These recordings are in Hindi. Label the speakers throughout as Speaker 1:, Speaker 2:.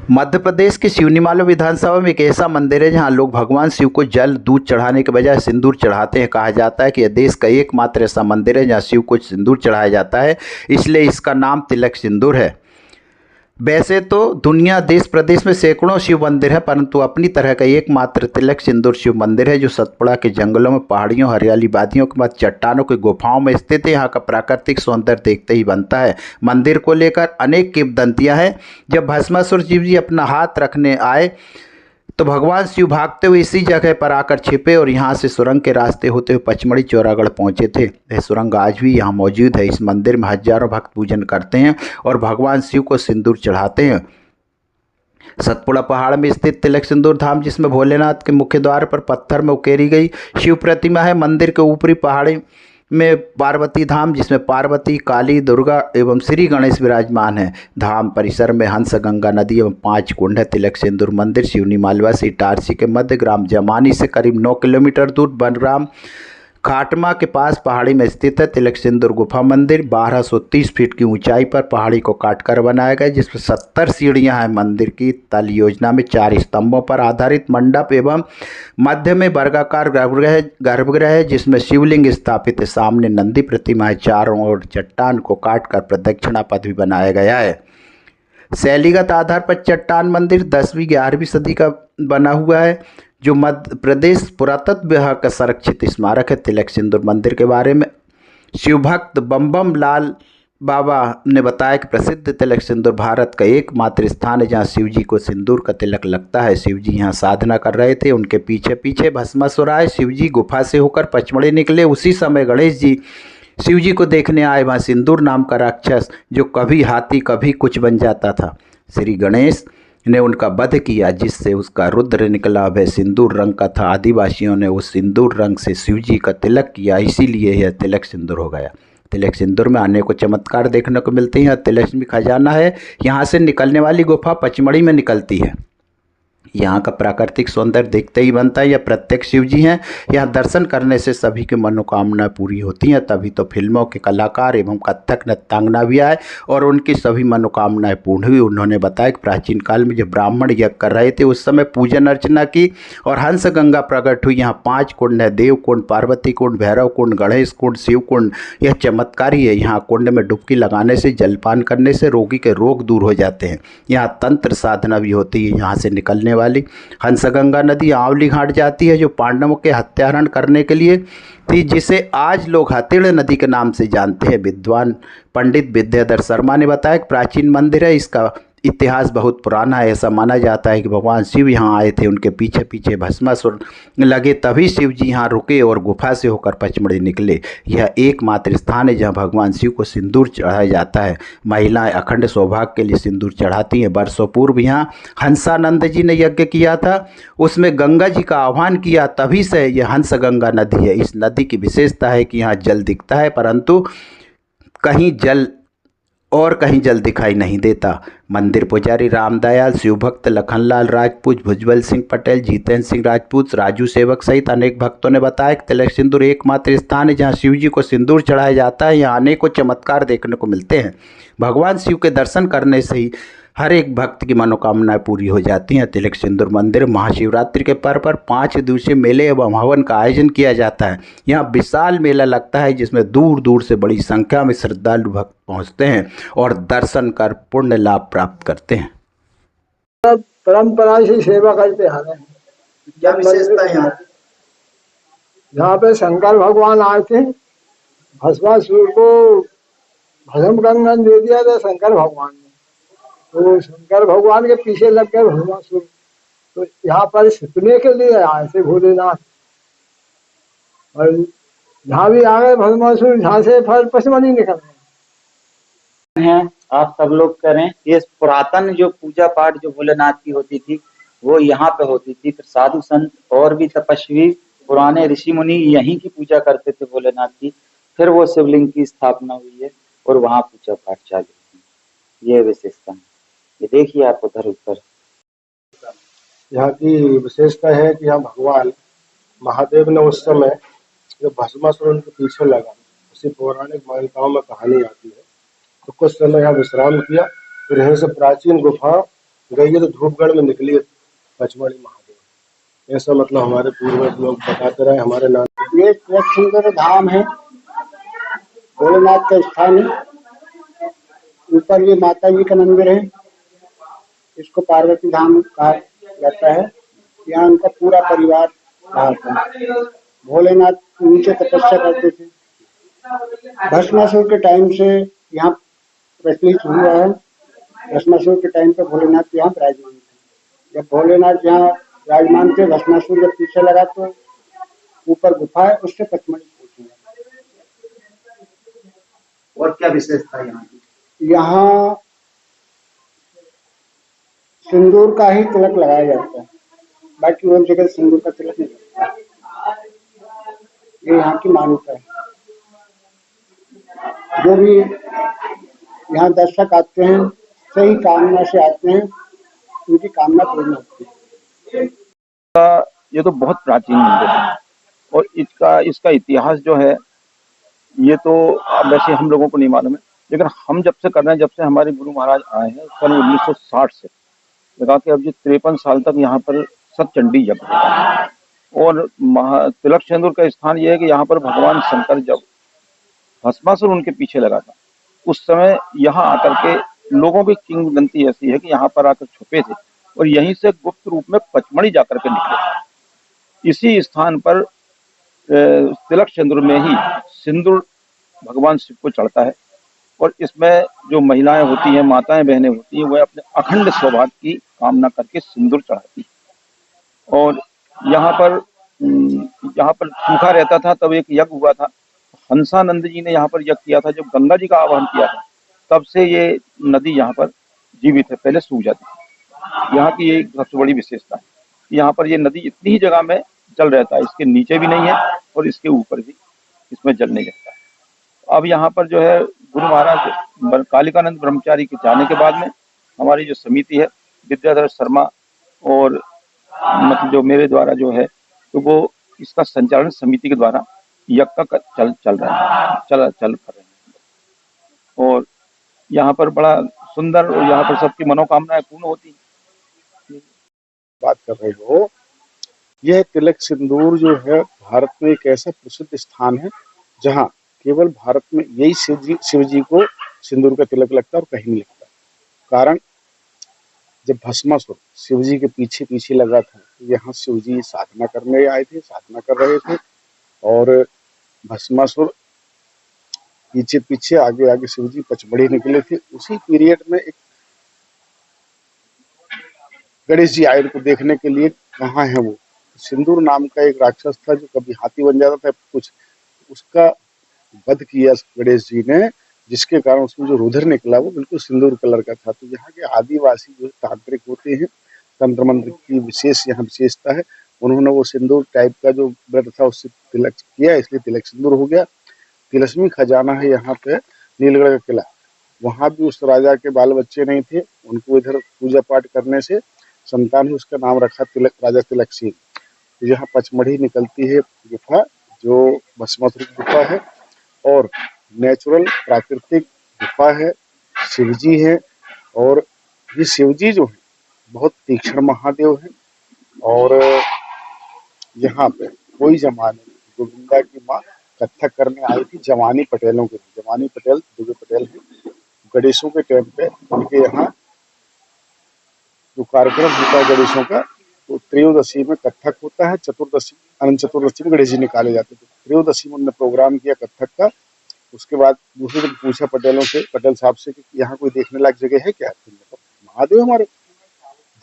Speaker 1: मध्य प्रदेश के सिवनीमाला विधानसभा में एक ऐसा मंदिर है जहां लोग भगवान शिव को जल दूध चढ़ाने के बजाय सिंदूर चढ़ाते हैं। कहा जाता है कि यह देश का एकमात्र ऐसा मंदिर है जहां शिव को सिंदूर चढ़ाया जाता है, इसलिए इसका नाम तिलक सिंदूर है। वैसे तो दुनिया देश प्रदेश में सैकड़ों शिव मंदिर है, परंतु अपनी तरह का एकमात्र तिलक सिंदूर शिव मंदिर है जो सतपुड़ा के जंगलों में, पहाड़ियों, हरियाली वादियों के बाद चट्टानों की गुफाओं में स्थित है। यहाँ का प्राकृतिक सौंदर्य देखते ही बनता है। मंदिर को लेकर अनेक किंवदंतियां हैं। जब भस्मासुर शिव जी अपना हाथ रखने आए तो भगवान शिव भागते हुए इसी जगह पर आकर छिपे और यहाँ से सुरंग के रास्ते होते हुए पचमढ़ी चौरागढ़ पहुँचे थे। यह सुरंग आज भी यहाँ मौजूद है। इस मंदिर में हजारों भक्त पूजन करते हैं और भगवान शिव को सिंदूर चढ़ाते हैं। सतपुड़ा पहाड़ में स्थित तिलक सिंदूर धाम, जिसमें भोलेनाथ के मुख्य द्वार पर पत्थर में उकेरी गई शिव प्रतिमा है। मंदिर के ऊपरी पहाड़ी में पार्वती धाम, जिसमें पार्वती, काली, दुर्गा एवं श्री गणेश विराजमान है। धाम परिसर में हंस गंगा नदी एवं 5 कुंड है। तिलक सिंदूर मंदिर सिवनी मालवा से इटारसी के मध्य ग्राम जमानी से करीब 9 किलोमीटर दूर बनग्राम खाटमा के पास पहाड़ी में स्थित है। तिलक सिंदूर गुफा मंदिर 1230 फीट की ऊंचाई पर पहाड़ी को काटकर बनाया गया, जिसमें 70 सीढ़ियां हैं। मंदिर की तल योजना में 4 स्तंभों पर आधारित मंडप एवं मध्य में वर्गाकार गर्भगृह है, जिसमें शिवलिंग स्थापित है। सामने नंदी प्रतिमा है। चारों ओर चट्टान को काटकर प्रदक्षिणा पथ भी बनाया गया है। शैलीगत आधार पर चट्टान मंदिर 10वीं-11वीं सदी का बना हुआ है, जो मध्य प्रदेश पुरातत्व विभाग का संरक्षित स्मारक है। तिलक सिंदूर मंदिर के बारे में शिवभक्त बम बम लाल बाबा ने बताया कि प्रसिद्ध तिलक सिंदूर भारत का एकमात्र स्थान है जहां शिव जी को सिंदूर का तिलक लगता है। शिव जी यहाँ साधना कर रहे थे, उनके पीछे पीछे भस्मासुर आए। शिव जी गुफा से होकर पचमढ़ी निकले। उसी समय गणेश जी शिव जी को देखने आए। वहाँ सिंदूर नाम का राक्षस, जो कभी हाथी कभी कुछ बन जाता था, श्री गणेश ने उनका वध किया, जिससे उसका रुद्र निकला। वह सिंदूर रंग का था। आदिवासियों ने उस सिंदूर रंग से शिव जी का तिलक किया, इसीलिए यह तिलक सिंदूर हो गया। तिलक सिंदूर में अनेकों चमत्कार देखने को मिलते हैं। तिलस्मी खजाना है। यहाँ से निकलने वाली गुफा पचमढ़ी में निकलती है। यहाँ का प्राकृतिक सौंदर्य देखते ही बनता है। यह प्रत्यक्ष शिव जी हैं। यहाँ दर्शन करने से सभी की मनोकामनाएं पूरी होती हैं। तभी तो फिल्मों के कलाकार एवं कथक नृत्यांगना भी आए और उनकी सभी मनोकामनाएं पूर्ण हुई। उन्होंने बताया कि प्राचीन काल में जब ब्राह्मण यज्ञ कर रहे थे, उस समय पूजन अर्चना की और हंस गंगा प्रकट हुई। यहाँ 5 कुंड है: देव कुंड, पार्वती कुंड, भैरव कुंड, गणेश कुंड, शिव कुंड। यह चमत्कारी है। यहाँ कुंड में डुबकी लगाने से, जलपान करने से रोगी के रोग दूर हो जाते हैं। यहाँ तंत्र साधना भी होती है। यहाँ से निकलने वाली हंसगंगा नदी आंवली घाट जाती है, जो पांडवों के हत्यारण करने के लिए थी, जिसे आज लोग हथिड़ नदी के नाम से जानते हैं। विद्वान पंडित विद्याधर शर्मा ने बताया कि प्राचीन मंदिर है। इसका इतिहास बहुत पुराना है। ऐसा माना जाता है कि भगवान शिव यहाँ आए थे, उनके पीछे पीछे भस्मासुर लगे, तभी शिव जी यहाँ रुके और गुफा से होकर पचमढ़ी निकले। यह एकमात्र स्थान है जहाँ भगवान शिव को सिंदूर चढ़ाया जाता है। महिलाएं अखंड सौभाग्य के लिए सिंदूर चढ़ाती हैं। वर्षों पूर्व यहाँ हंसानंद जी ने यज्ञ किया था, उसमें गंगा जी का आह्वान किया, तभी से यह हंस गंगा नदी है। इस नदी की विशेषता है कि यहाँ जल दिखता है, परंतु कहीं जल दिखाई नहीं देता। मंदिर पुजारी रामदयाल, शिवभक्त लखनलाल राजपूत, भुजबल सिंह पटेल, जीतेंद्र सिंह राजपूत, राजू सेवक सहित अनेक भक्तों ने बताया कि तिलक सिंदूर एकमात्र स्थान है जहां शिव जी को सिंदूर चढ़ाया जाता है। यहाँ अनेकों चमत्कार देखने को मिलते हैं। भगवान शिव के दर्शन करने से ही हर एक भक्त की मनोकामनाएं पूरी हो जाती हैं। तिलक सिंदूर मंदिर महाशिवरात्रि के पर्व पर 5 दिवसीय मेले एवं हवन का आयोजन किया जाता है। यहाँ विशाल मेला लगता है, जिसमें दूर दूर से बड़ी संख्या में श्रद्धालु भक्त पहुँचते हैं और दर्शन कर पुण्य लाभ प्राप्त करते हैं।
Speaker 2: परंपरा से सेवा करते आ रहे हैं।
Speaker 1: क्या विशेषता है यहाँ?
Speaker 2: यहाँ पे शंकर भगवान आए थे, भस्मासुर को भस्म कंगन दे दिया था शंकर भगवान ने, तो शंकर भगवान के पीछे लग गए भस्मासुर। तो यहाँ पर छिपने के लिए आए थे भोलेनाथ, और जहाँ भी आ गए भस्मासुर, जहाँ से फल पचमढ़ी निकल गए
Speaker 3: हैं। आप सब लोग करें। ये पुरातन जो पूजा पाठ जो भोलेनाथ की होती थी, वो यहाँ पे होती थी। फिर साधु संत और भी तपस्वी पुराने ऋषि मुनि यहीं की पूजा करते थे भोलेनाथ की। फिर वो शिवलिंग की स्थापना हुई है और वहाँ पूजा पाठ चालू हुई। ये विशेषता है। ये देखिए आप उधर ऊपर।
Speaker 4: यहाँ की विशेषता है कि यहाँ भगवान महादेव ने उस समय जब भस्मासुर उनके पीछे लगा, उसी पौराणिक मान्यताओं में कहानी आती है, तो कुछ समय यहाँ विश्राम किया। फिर यहीं से प्राचीन गुफा गई है तो धूपगढ़ में निकली पचमढ़ी महादेव। ऐसा मतलब हमारे पूर्वज लोग बताते रहे, हमारे नाम।
Speaker 2: ये एक सुंदर धाम है, भोलेनाथ का स्थान है। ऊपर ये माता जी का मंदिर है, इसको पार्वती धाम कहा जाता है। यहाँ उनका पूरा परिवार रहा था। भोलेनाथ नीचे तपस्या करते थे। भस्मासुर के टाइम से यहाँ प्रचलित हुआ है। भस्मासुर के टाइम पे भोलेनाथ यहाँ विराजमान थे। जब भोलेनाथ यहाँ विराजमान थे, भस्मासुर जब पीछे लगा तो ऊपर गुफा है, उससे पचमढ़ी पहुंचेगा।
Speaker 3: और क्या विशेषता है यहाँ की?
Speaker 2: यहाँ सिंदूर का ही तिलक लगाया जाता है, बाकी और जगह सिंदूर का तिलक नहीं लगता। ये यहाँ की मान्यता है। जो भी यहाँ दर्शक आते हैं, सही कामना से आते हैं, उनकी कामना पूर्ण होती है।
Speaker 5: ये तो बहुत प्राचीन मंदिर है और इसका इतिहास जो है ये तो वैसे हम लोगों को नहीं मालूम है, लेकिन हम जब से कर रहे हैं, जब से हमारे गुरु महाराज आए हैं सन 1960 से लगा के अब ये 53 साल तक यहाँ पर सब चंडी यज्ञ होता है। और तिलक सिंदूर का स्थान ये है कि यहाँ पर भगवान शंकर जब भस्मासुर उनके पीछे लगा था, उस समय यहाँ आकर के लोगों की किंवदंती ऐसी है कि यहाँ पर आकर छुपे थे और यहीं से गुप्त रूप में पचमढ़ी जाकर के निकले। इसी स्थान पर तिलक सिंदूर में ही सिंदूर भगवान शिव को चढ़ता है और इसमें जो महिलाएं होती हैं, माताएं बहनें होती हैं, वह अपने अखंड सौभाग्य की कामना करके सिंदूर चढ़ाती है। और यहाँ पर सूखा रहता था, तब एक यज्ञ हुआ था। हंसानंद जी ने यहाँ पर यज्ञ किया था, जब गंगा जी का आवाहन किया था, तब से ये नदी यहाँ पर जीवित है, पहले सूख जाती थी। यहाँ की ये सबसे बड़ी विशेषता है, यहाँ पर ये नदी इतनी ही जगह में जल रहता है, इसके नीचे भी नहीं है और इसके ऊपर भी इसमें जल नहीं रहता है। अब यहाँ पर जो है गुरु महाराज कालिकानंद ब्रह्मचारी के जाने के बाद में हमारी जो समिति है, विद्याधर शर्मा और मतलब जो मेरे द्वारा जो है, तो वो इसका संचालन समिति के द्वारा यज्ञ का चल रहा है, चल कर रहे हैं। और यहाँ पर बड़ा सुंदर, और यहाँ पर सबकी मनोकामनाएं पूर्ण होती हैं।
Speaker 4: बात कर रहे हो, यह तिलक सिंदूर जो है भारत में एक ऐसा प्रसिद्ध स्थान है जहाँ केवल भारत में यही शिव जी को सिंदूर का तिलक लगता है और कहीं नहीं लगता। कारण जब भस्मासुर शिव जी के पीछे पीछे लगा था, यहाँ शिव जी साधना करने आए थे, साधना कर रहे थे और भस्मासुर पीछे पीछे आगे आगे शिव जी पचमढ़ी निकले थे। उसी पीरियड में एक गणेश जी आए उनको देखने के लिए, कहाँ है वो। सिंदूर नाम का एक राक्षस था जो कभी हाथी बन जाता था कुछ, उसका वध किया गणेश जी ने, जिसके कारण उसमें जो रुधिर निकला वो बिल्कुल सिंदूर कलर का था। तो यहाँ के आदिवासी जो तांत्रिक होते हैं, तंत्र मंत्र की विशेष यहाँ विशेषता है, उन्होंने वो सिंदूर टाइप का जो व्रत था उससे तिलक किया, इसलिए तिलक सिंदूर हो गया। तिलस्मी खजाना है यहाँ पे नीलगढ़ का किला, वहां भी उस राजा के बाल बच्चे नहीं थे, उनको इधर पूजा पाठ करने से संतान ही उसका नाम रखा तिलक, राजा तिलक सिंह। तो यहाँ पचमढ़ी निकलती है गुफा, जो भस्मासुर की गुफा है और नेचुरल प्राकृतिक गुफा है। शिवजी है और ये शिवजी जो है बहुत तीक्ष्ण महादेव है। और यहाँ पे कोई जमाने में गोविंदा की माँ कथक करने आई थी जवानी पटेलों के, जवानी पटेल दुर्गे पटेल है, गणेशों के टाइम पे उनके यहाँ जो कार्यक्रम होता है गणेशों का, तो त्रयोदशी में कथक होता है, चतुर्दशी अनंत चतुर्दशी में गणेश जी निकाले जाते थे। त्रयोदशी में उन्होंने प्रोग्राम किया कथक का। उसके बाद दूसरे दिन पूछा पटेलों से, पटेल साहब से कि यहाँ कोई देखने लायक जगह है क्या? महादेव हमारे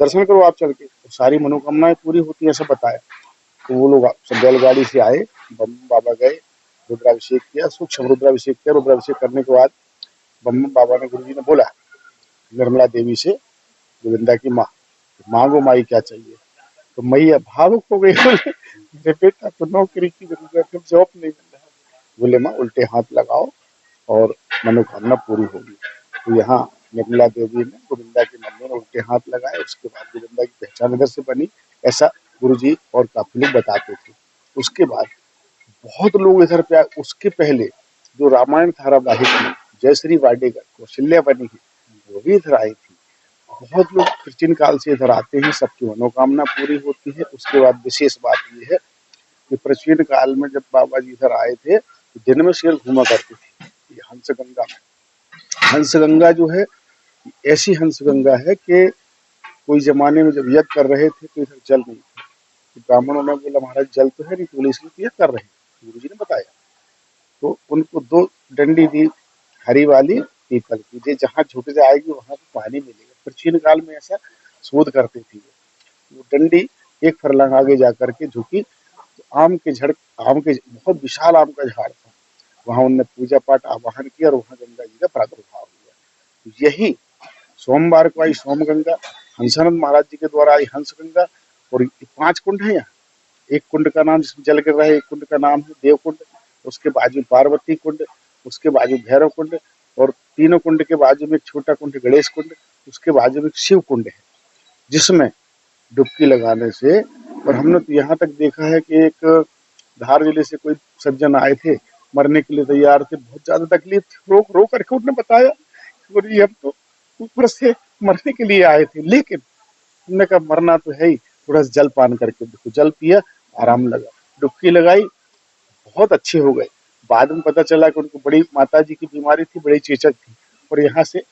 Speaker 4: दर्शन करो आप चल के, तो सारी मनोकामनाएं पूरी होती है, ऐसा बताया। तो वो लोग सब बैलगाड़ी से आए, बम बाबा गए, रुद्राभिषेक किया, सूक्ष्म रुद्राभिषेक किया। रुद्राभिषेक करने के बाद बम बाबा ने, गुरु जी ने बोला निर्मला देवी से, गोविंदा की माँ, मांगो माई क्या चाहिए। तो मैया भावुक हो गई, बोले मेरे बेटा तो नौकरी की जरूरत है, जॉब नहीं मिल रहा। बोले माँ उल्टे हाथ लगाओ और मनोकामना पूरी होगी। तो यहाँ निर्मला देवी ने, गोविंदा की मम्मी ने उल्टे हाथ लगाए। उसके बाद गोविंदा की पहचान इधर से बनी, ऐसा गुरुजी और काफी लोग बताते थे। उसके बाद बहुत लोग इधर पे आए। उसके पहले जो रामायण धारावाहिक में जयश्री वाडेकर कौशल्या बनी है, वो भी इधर आई थी। बहुत लोग प्राचीन काल से इधर आते हैं, सबकी मनोकामना पूरी होती है। उसके बाद विशेष बात ये है कि प्राचीन काल में जब बाबा जी इधर आए थे तो दिन में शेर घूमा करती थी। ये हंसगंगा, हंसगंगा जो है ऐसी हंसगंगा है कि कोई जमाने में जब यज्ञ कर रहे थे तो इधर जल नहीं था, तो ब्राह्मणों ने बोला महाराज जल तो है नहीं, तो इसलिए यज्ञ कर रहे हैं। गुरु जी ने बताया तो उनको 2 डंडी दी, हरी वाली पीपल की, जे जहाँ झुक जाएगी वहां पे पानी मिलेगा। प्राचीन काल में ऐसा शोध करती थी वो डंडी एक फरलांग आगे जाकर के झुकी तो आम के बहुत विशाल आम का झाड़ था, वहां उनने पूजा पाठ आवाहन किया और वहां गंगा जी का प्रादुर्भाव हुआ। तो यही सोमवार को आई सोमगंगा, हंसानंद महाराज जी के द्वारा आई हंसगंगा, और ये 5 कुंड है यहाँ। एक कुंड का नाम जिसमें जल गिर रहा है, एक कुंड का नाम है देव कुंड, उसके बाजू पार्वती कुंड, उसके बाजू भैरव कुंड, और तीनों कुंड के बाजू में एक छोटा कुंड गणेश कुंड, उसके बाजू में एक शिव कुंड है जिसमें डुबकी लगाने से, और हमने तो यहाँ तक देखा है कि एक धार जिले से कोई सज्जन आए थे, मरने के लिए तैयार थे, बहुत ज्यादा तकलीफ थी, रो रो करके उन्होंने बताया गुरु जी हम तो ऊपर से मरने के लिए आए थे, लेकिन हमने कहा मरना तो है ही, थोड़ा सा जल पान करके देखो। जल पिया, आराम लगा, डुबकी लगाई, बहुत अच्छे हो गए। बाद में पता चला कि उनको बड़ी माता जी की बीमारी थी, बड़ी चेचक थी, और यहाँ से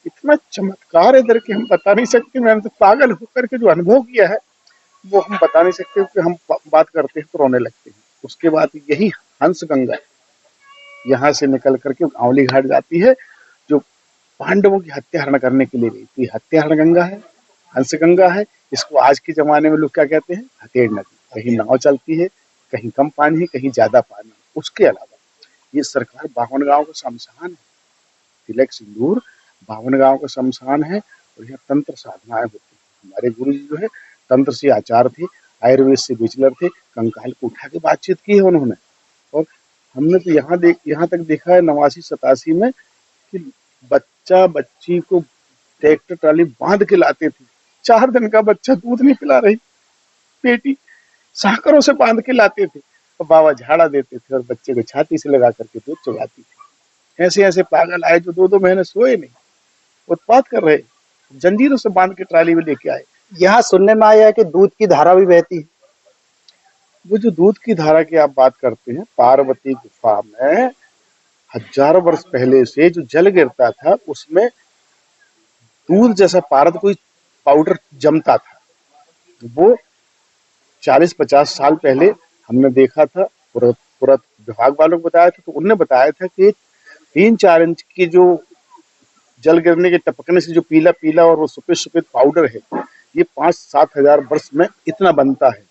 Speaker 4: इतना चमत्कार है इधर कि हम बता नहीं सकते। मैंने तो पागल होकर के जो अनुभव किया है वो हम बता नहीं सकते, कि हम बात करते हैं तो रोने लगते हैं। उसके बाद यही हंस गंगा यहाँ से निकल करके आंवली घाट जाती है, जो पांडवों की हत्या हरण करने के लिए गई थी। हत्या हरण गंगा है, हंस गंगा है। इसको आज के जमाने में लोग क्या कहते हैं, हथेड़ नदी। कहीं नाव चलती है, कहीं कम पानी है, कहीं ज्यादा पानी है। उसके अलावा ये सरकार 52 गांव का शमशान है, तिलक सिंदूर 52 गांव का शमशान है, और यहाँ तंत्र साधनाएं होती हैं। हमारे गुरु जी जो है तंत्र से आचार थे, आयुर्वेद से बैचलर थे, कंकाल को उठा के बातचीत की है उन्होंने। और हमने तो यहाँ तक देखा है 89-87 में कि बच्चा बच्ची को ट्रैक्टर ट्राली बांध के लाते थे। 4 दिन का बच्चा दूध नहीं पिला रही, पेटी साकरों से बांध के लाते थे, और बाबा झाड़ा देते थे और बच्चे को छाती से लगा करके दूध चुराती थी। ऐसे ऐसे पागल आए जो 2-2 महीने सोए नहीं, उत्पात कर रहे, जंजीरों से बांध के ट्राली में लेके आए।
Speaker 1: यहाँ सुनने में आया है कि दूध की धारा भी बहती है।
Speaker 4: वो जो दूध की धारा की आप बात करते हैं, पार्वती गुफा में हजारों वर्ष पहले से जो जल गिरता था उसमें दूध जैसा पारद कोई पाउडर जमता था। वो 40-50 साल पहले हमने देखा था, पुरातत्व विभाग वालों को बताया था, तो उनने बताया था कि 3-4 इंच की जो जल गिरने के टपकने से जो पीला पीला और वो सफेद सफेद पाउडर है, ये 5-7 हजार वर्ष में इतना बनता है।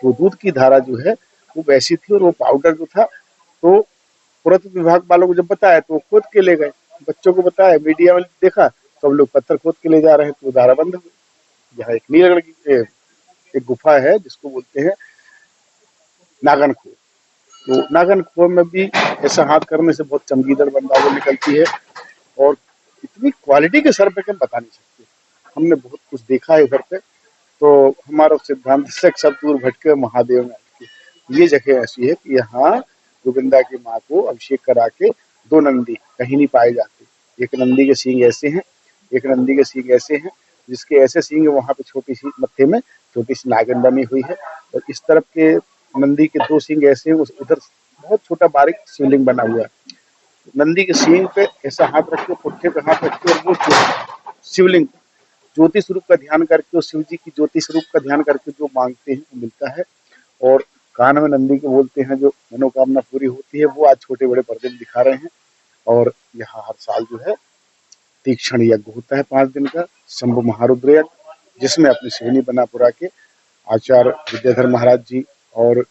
Speaker 4: तो दूध की धारा जो है वो वैसी थी, और वो पाउडर जो था तो पुरातत्व विभाग वालों को जब बताया तो वो खोद के ले गए, बच्चों को बताया, मीडिया में देखा तो हम लोग पत्थर खोद के ले जा रहे हैं, तो धारा बंद हो गई। यहाँ एक नीलगढ़ की एक गुफा है जिसको बोलते हैं नागन कुएं, तो नागन कुएं में भी ऐसा हाथ करने से बहुत चमगीदड़ बंदावल निकलती है, और इतनी क्वालिटी के सर पे हम बता नहीं सकते। हमने बहुत कुछ देखा है इधर पे, तो हमारा सिद्धांत से सब दूर भटके महादेव में ये जगह ऐसी है कि यहाँ गोविंदा की माँ को अभिषेक करा के 2 नंदी कहीं नहीं पाए जाते। एक नंदी के सींग ऐसे हैं, एक नंदी के सींग ऐसे हैं, जिसके ऐसे सींग वहां पे छोटी सी मत्थे में छोटी सी नागिन बनी हुई है, और इस तरफ के नंदी के 2 सींग ऐसे हैं, उधर बहुत छोटा बारीक शिवलिंग बना हुआ है। नंदी के सींग पे ऐसा हाथ रख के, पुट्ठे पे हाथ रख के, और वो शिवलिंग ज्योति स्वरूप का ध्यान करके, और शिव जी की ज्योति स्वरूप का ध्यान करके जो मांगते हैं वो मिलता है। और कान में नंदी के बोलते हैं जो मनोकामना पूरी होती है, वो आज छोटे बड़े पर्दे में दिखा रहे हैं। और यहाँ हर साल जो है तीक्ष्ण यज्ञ होता है 5 दिन का, शंभु महारुद्र यज्ञ, जिसमें अपनी श्रेणी बनापुरा के आचार्य विद्याधर महाराज जी और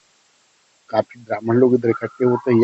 Speaker 4: काफी ब्राह्मण लोग इधर इकट्ठे होते हैं।